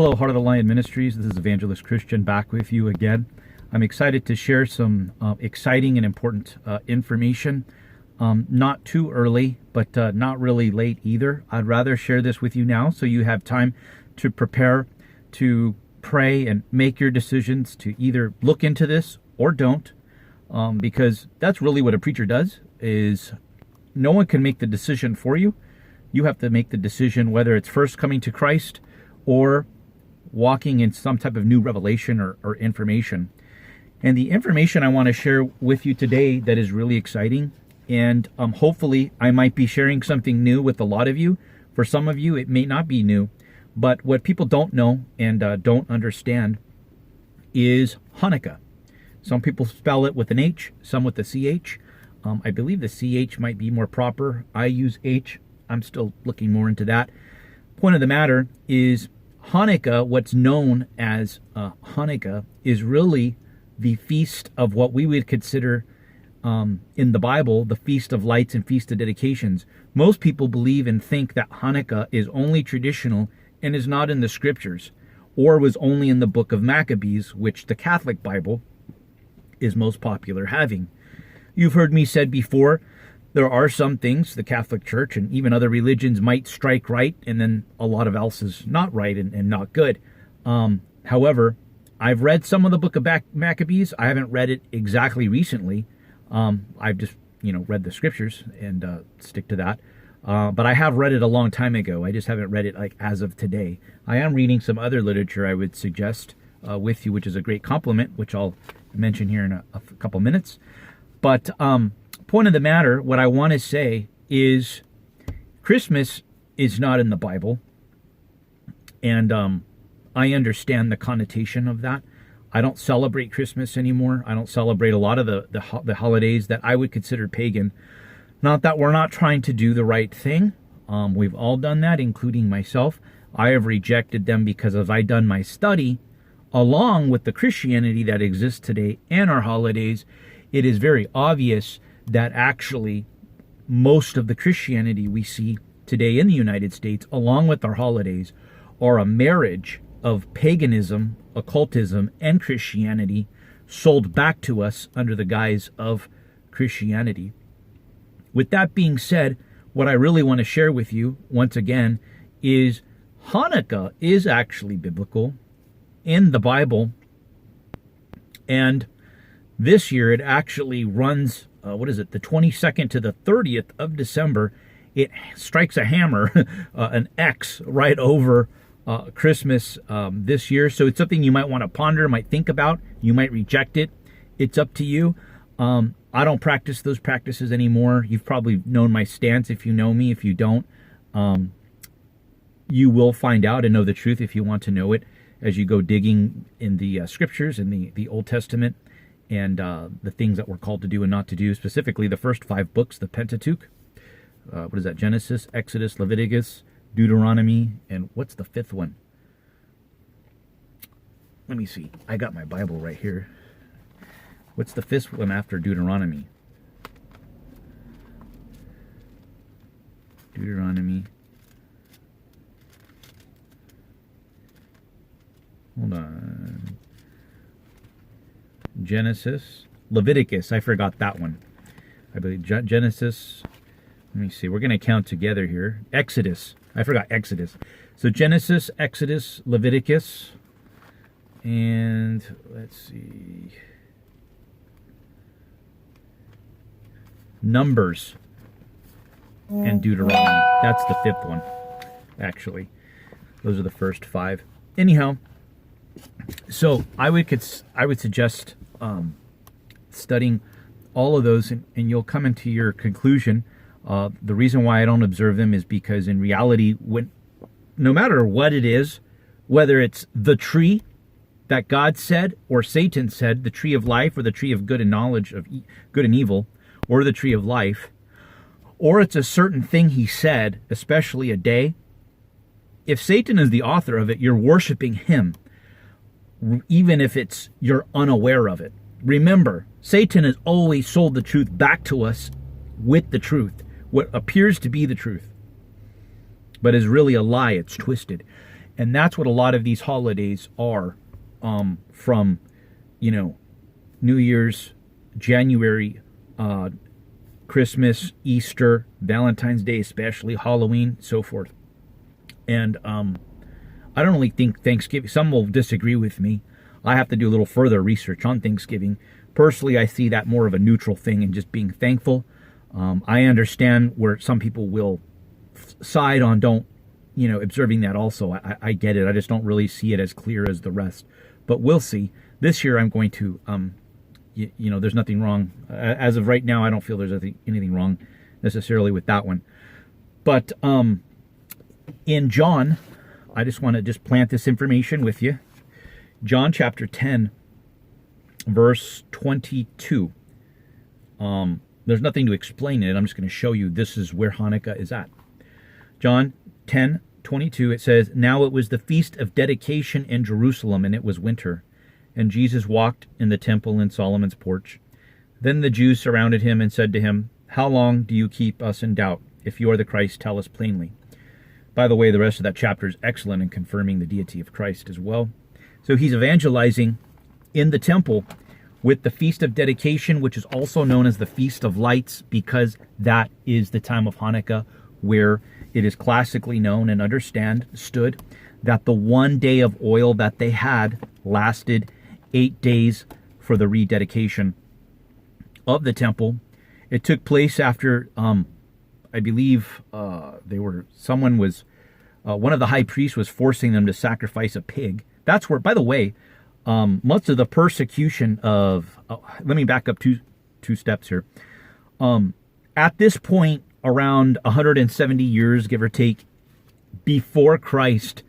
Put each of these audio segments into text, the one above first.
Hello, Heart of the Lion Ministries. This is Evangelist Christian back with you again. I'm excited to share some exciting and important information. Not too early, but not really late either. I'd rather share this with you now so you have time to prepare, to pray, and make your decisions to either look into this or don't, because that's really what a preacher does. Is no one can make the decision for you. You have to make the decision whether it's first coming to Christ or walking in some type of new revelation or information. And the information I want to share with you today that is really exciting, and hopefully I might be sharing something new with a lot of you. For some of you, it may not be new, but what people don't know and don't understand is Hanukkah. Some people spell it with an H, some with a CH. I believe the CH might be more proper. I use H. I'm still looking more into that. Point of the matter is Hanukkah, what's known as Hanukkah, is really the feast of what we would consider in the Bible, the Feast of Lights and Feast of Dedications. Most people believe and think that Hanukkah is only traditional and is not in the scriptures, or was only in the book of Maccabees, which the Catholic Bible is most popular having. You've heard me said before, there are some things the Catholic Church and even other religions might strike right, and then a lot of else is not right and not good. However, I've read some of the book of Maccabees. I haven't read it exactly recently. I've just, read the scriptures and stick to that. But I have read it a long time ago. I just haven't read it like as of today. I am reading some other literature I would suggest with you, which is a great compliment, which I'll mention here in a couple minutes. But point of the matter, what I want to say is Christmas is not in the Bible. And I understand the connotation of that. I don't celebrate Christmas anymore. I don't celebrate a lot of the holidays that I would consider pagan. Not that we're not trying to do the right thing. We've all done that, including myself. I have rejected them because as I've done my study, along with the Christianity that exists today and our holidays, it is very obvious that actually most of the Christianity we see today in the United States, along with our holidays, are a marriage of paganism, occultism, and Christianity sold back to us under the guise of Christianity. With that being said, what I really want to share with you, once again, is Hanukkah is actually biblical in the Bible. And this year it actually runs, the 22nd to the 30th of December. It strikes a hammer, an X, right over Christmas this year. So it's something you might want to ponder, might think about. You might reject it. It's up to you. I don't practice those practices anymore. You've probably known my stance if you know me. If you don't, you will find out and know the truth if you want to know it as you go digging in the scriptures, in the Old Testament, and the things that we're called to do and not to do, specifically the first 5 books, the Pentateuch. What is that? Genesis, Exodus, Leviticus, Deuteronomy, and what's the 5th one? Let me see. I got my Bible right here. What's the 5th one after Deuteronomy? Deuteronomy. Hold on. Genesis. Leviticus. I forgot that one. I believe Genesis. Let me see. We're going to count together here. Exodus. I forgot Exodus. So Genesis, Exodus, Leviticus, and let's see. Numbers and Deuteronomy. That's the 5th one, actually. Those are the first 5. Anyhow, so I would suggest studying all of those, and you'll come into your conclusion. The reason why I don't observe them is because in reality, no matter what it is, whether it's the tree that God said or Satan said, the tree of life or the tree of good and knowledge of good and evil, or the tree of life, or it's a certain thing he said, especially a day, if Satan is the author of it, you're worshiping him, even if you're unaware of it. Remember, Satan has always sold the truth back to us with the truth, what appears to be the truth, but is really a lie. It's twisted. And that's what a lot of these holidays are, from, New Year's, January, Christmas, Easter, Valentine's Day, especially Halloween, so forth. And I don't really think Thanksgiving, some will disagree with me. I have to do a little further research on Thanksgiving. Personally, I see that more of a neutral thing and just being thankful. I understand where some people will side on observing that also. I get it. I just don't really see it as clear as the rest. But we'll see. This year I'm going to, there's nothing wrong. As of right now, I don't feel there's anything wrong necessarily with that one. But in John, I just want to plant this information with you. John chapter 10, verse 22. There's nothing to explain it. I'm just going to show you this is where Hanukkah is at. John 10:22, it says, "Now it was the feast of dedication in Jerusalem, and it was winter. And Jesus walked in the temple in Solomon's porch. Then the Jews surrounded him and said to him, 'How long do you keep us in doubt? If you are the Christ, tell us plainly.'" By the way, the rest of that chapter is excellent in confirming the deity of Christ as well. So he's evangelizing in the temple with the Feast of Dedication, which is also known as the Feast of Lights, because that is the time of Hanukkah where it is classically known and understood that the one day of oil that they had lasted 8 days for the rededication of the temple. It took place after, I believe, one of the high priests was forcing them to sacrifice a pig. That's where, by the way, much of the persecution of, let me back up two steps here. At this point, around 170 years, give or take, before Christ,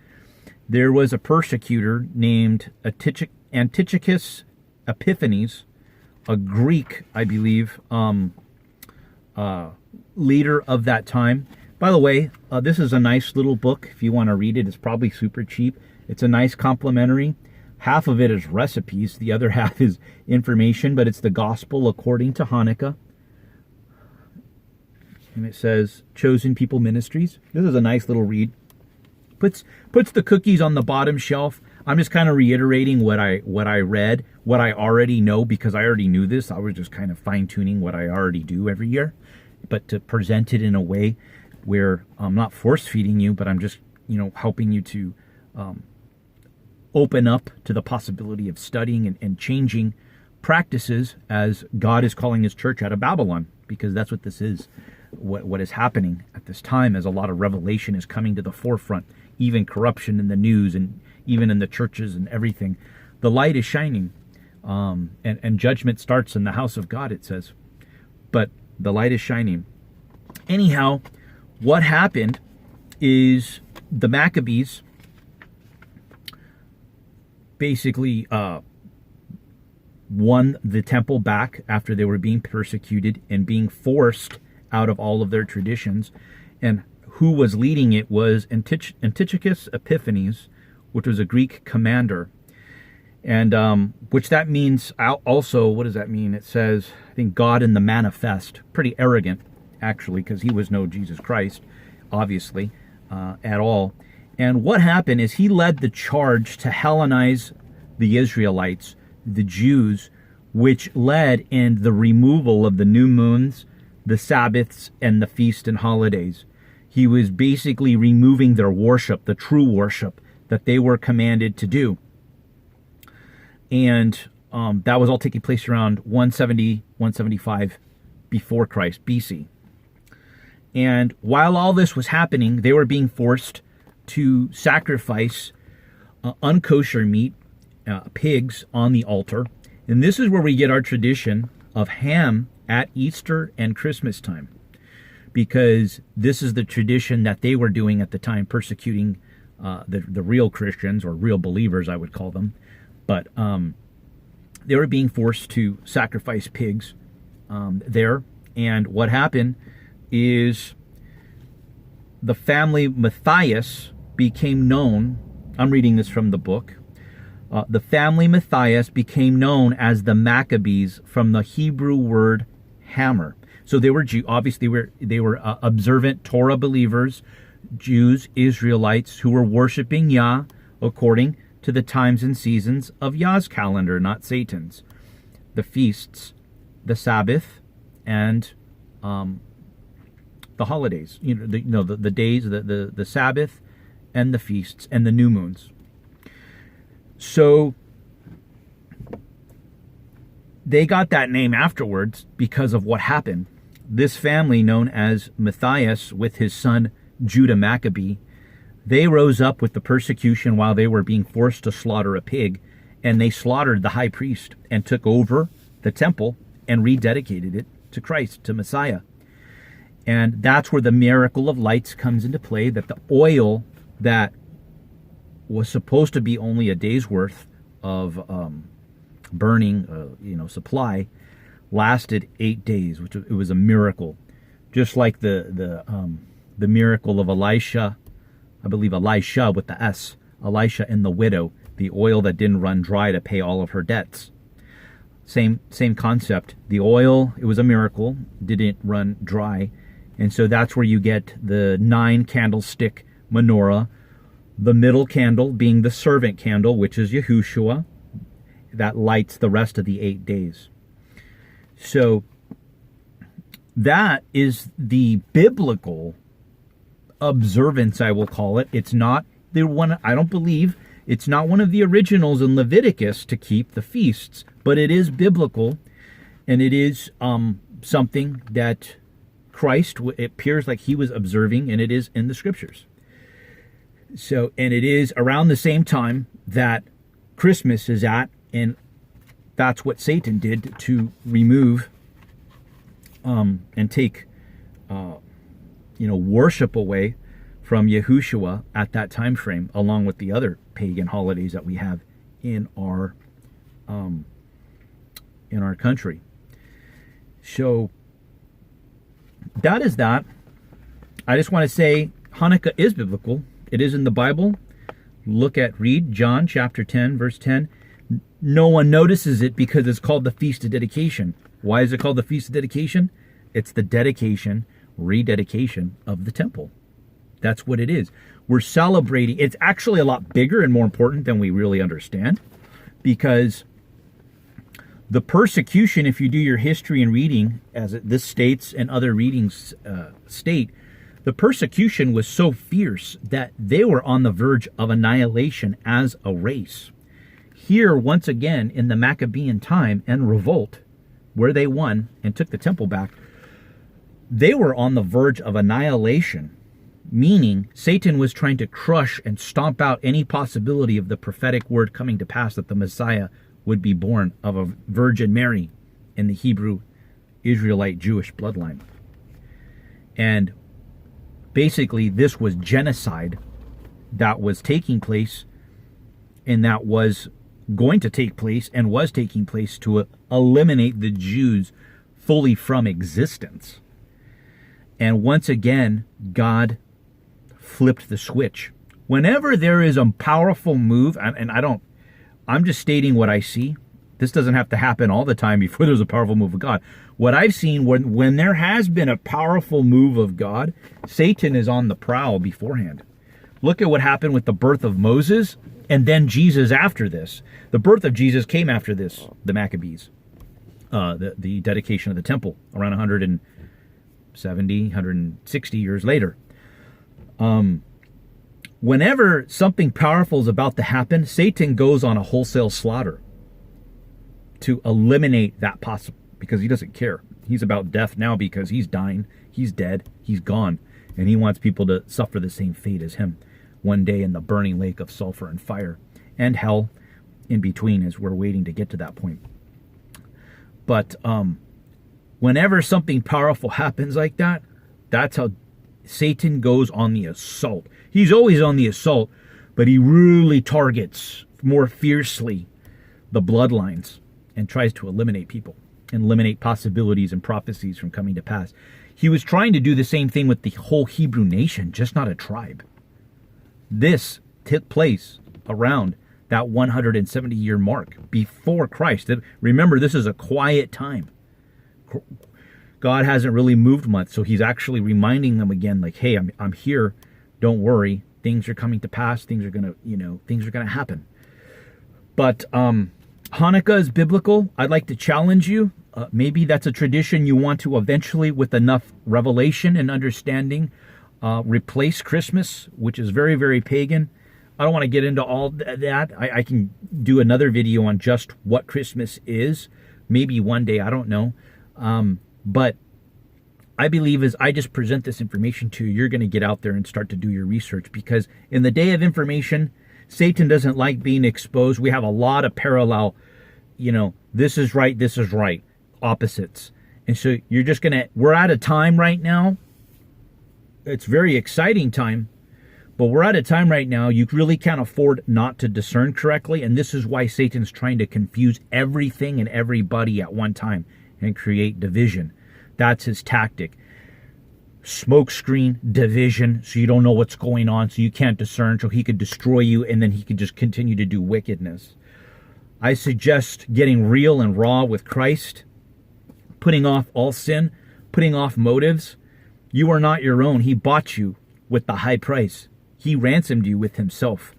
there was a persecutor named Antiochus Epiphanes, a Greek, I believe, leader of that time. By the way, this is a nice little book. If you want to read it, it's probably super cheap. It's a nice complimentary. Half of it is recipes. The other half is information, but it's the Gospel according to Hanukkah. And it says Chosen People Ministries. This is a nice little read. Puts the cookies on the bottom shelf. I'm just kind of reiterating what I read, what I already know, because I already knew this. I was just kind of fine-tuning what I already do every year. But to present it in a way where I'm not force-feeding you, but I'm just, helping you to open up to the possibility of studying and changing practices as God is calling his church out of Babylon, because that's what this is. What is happening at this time as a lot of revelation is coming to the forefront, even corruption in the news and even in the churches and everything. The light is shining, and judgment starts in the house of God, it says. But the light is shining. Anyhow, what happened is the Maccabees basically won the temple back after they were being persecuted and being forced out of all of their traditions. And who was leading it was Antiochus Epiphanes, which was a Greek commander. And which that means also, what does that mean? It says, I think, God in the manifest. Pretty arrogant, actually, because he was no Jesus Christ, obviously, at all. And what happened is he led the charge to Hellenize the Israelites, the Jews, which led in the removal of the new moons, the Sabbaths, and the feasts and holidays. He was basically removing their worship, the true worship that they were commanded to do. And that was all taking place around 170, 175 before Christ, BC. And while all this was happening, they were being forced to sacrifice unkosher meat, pigs, on the altar. And this is where we get our tradition of ham at Easter and Christmas time, because this is the tradition that they were doing at the time, persecuting the real Christians, or real believers, I would call them. But they were being forced to sacrifice pigs there. And what happened is the family Matthias became known. I'm reading this from the book. The family Matthias became known as the Maccabees from the Hebrew word hammer. So they were obviously they were observant Torah believers, Jews, Israelites, who were worshiping Yah according to the times and seasons of Yah's calendar, not Satan's. The feasts, the Sabbath, and the holidays. The days, the Sabbath, and the feasts, and the new moons. So they got that name afterwards because of what happened. This family, known as Matthias, with his son Judah Maccabee, they rose up with the persecution while they were being forced to slaughter a pig, and they slaughtered the high priest and took over the temple and rededicated it to Christ, to Messiah. And that's where the miracle of lights comes into play, that the oil that was supposed to be only a day's worth of burning, supply, lasted 8 days, which it was a miracle. Just like the miracle of Elisha, I believe Elisha with the S, Elisha and the widow, the oil that didn't run dry to pay all of her debts. Same concept. The oil, it was a miracle, didn't run dry. And so that's where you get the 9 candlestick menorah, the middle candle being the servant candle, which is Yahushua, that lights the rest of the 8 days. So that is the biblical observance, I will call it. It's not the one, I don't believe, it's not one of the originals in Leviticus to keep the feasts, but it is biblical, and it is something that Christ, it appears like he was observing, and it is in the scriptures. So, and it is around the same time that Christmas is at, and that's what Satan did to remove and take worship away from Yahushua at that time frame, along with the other pagan holidays that we have in our country. So that is that. I just want to say Hanukkah is biblical. It is in the Bible. Read John chapter 10, verse 10. No one notices it because it's called the Feast of Dedication. Why is it called the Feast of Dedication? It's the dedication, rededication of the temple. That's what it is. We're celebrating. It's actually a lot bigger and more important than we really understand, because the persecution, if you do your history and reading, as this states and other readings state, the persecution was so fierce that they were on the verge of annihilation as a race. Here, once again, in the Maccabean time and revolt, where they won and took the temple back, they were on the verge of annihilation, meaning Satan was trying to crush and stomp out any possibility of the prophetic word coming to pass that the Messiah would be born of a Virgin Mary in the Hebrew Israelite Jewish bloodline. And basically, this was genocide that was taking place, and that was going to take place and was taking place to eliminate the Jews fully from existence. And once again, God flipped the switch. Whenever there is a powerful move, I'm just stating what I see. This doesn't have to happen all the time before there's a powerful move of God. What I've seen, when there has been a powerful move of God, Satan is on the prowl beforehand. Look at what happened with the birth of Moses and then Jesus after this. The birth of Jesus came after this, the Maccabees, the dedication of the temple, around 170, 160 years later. Whenever something powerful is about to happen, Satan goes on a wholesale slaughter to eliminate that possible, because he doesn't care. He's about death now because he's dying, he's dead, he's gone, and he wants people to suffer the same fate as him one day in the burning lake of sulfur and fire and hell in between, as we're waiting to get to that point. But whenever something powerful happens like that, that's how Satan goes on the assault. He's always on the assault, but he really targets more fiercely the bloodlines and tries to eliminate people, and eliminate possibilities and prophecies from coming to pass. He was trying to do the same thing with the whole Hebrew nation, just not a tribe. This took place around that 170-year mark before Christ. Remember, this is a quiet time. God hasn't really moved much, so he's actually reminding them again, like, hey, I'm here. don't worry. Things are coming to pass. Things are going to happen. But Hanukkah is biblical. I'd like to challenge you. Maybe that's a tradition you want to eventually, with enough revelation and understanding, replace Christmas, which is very, very pagan. I don't want to get into all that. I can do another video on just what Christmas is. Maybe one day, I don't know. But I believe as I just present this information to you, you're going to get out there and start to do your research, because in the day of information, Satan doesn't like being exposed. We have a lot of parallel, this is right, opposites. And so we're at a time right now. It's very exciting time, but we're at a time right now you really can't afford not to discern correctly. And this is why Satan's trying to confuse everything and everybody at one time and create division. That's his tactic. Smoke screen, division, so you don't know what's going on, so you can't discern, so he could destroy you, and then he could just continue to do wickedness. I suggest getting real and raw with Christ, putting off all sin, putting off motives. You are not your own. He bought you with the high price. He ransomed you with himself.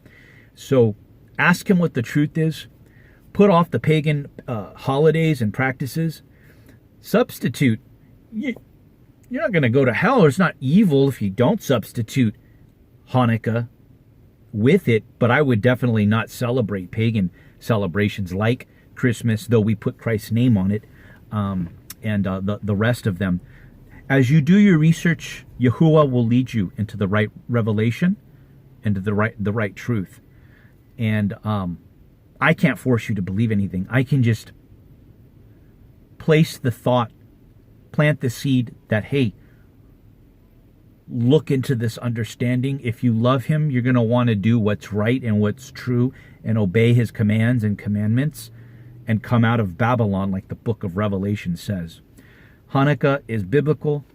So ask him what the truth is. Put off the pagan holidays and practices. Substitute. You're not going to go to hell. It's not evil if you don't substitute Hanukkah with it, but I would definitely not celebrate pagan celebrations like Christmas, though we put Christ's name on it, and the rest of them. As you do your research, Yahuwah will lead you into the right revelation and to the right truth. And I can't force you to believe anything. I can just place the thought, plant the seed that, hey, look into this understanding. If you love him, you're going to want to do what's right and what's true and obey his commands and commandments and come out of Babylon like the book of Revelation says. Hanukkah is biblical.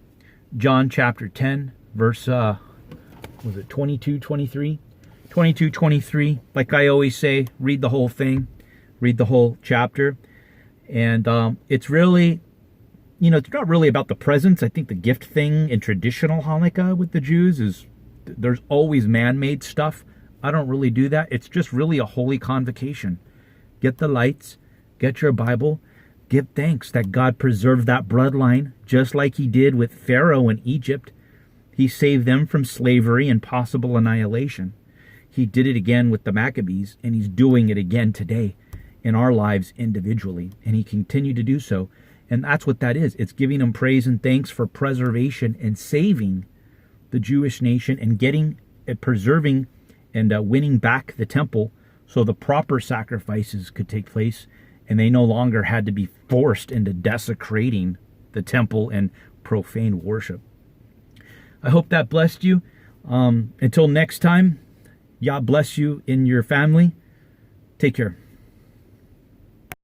John chapter 10, verse, 22, 23? 22, 23. Like I always say, read the whole thing. Read the whole chapter. And it's really, it's not really about the presents. I think the gift thing in traditional Hanukkah with the Jews is there's always man-made stuff. I don't really do that. It's just really a holy convocation. Get the lights, get your Bible, give thanks that God preserved that bloodline just like he did with Pharaoh in Egypt. He saved them from slavery and possible annihilation. He did it again with the Maccabees, and he's doing it again today in our lives individually, and he continued to do so. And that's what that is. It's giving him praise and thanks for preservation and saving the Jewish nation and preserving and winning back the temple so the proper sacrifices could take place, and they no longer had to be forced into desecrating the temple and profane worship. I hope that blessed you. Until next time, Yah bless you in your family. Take care.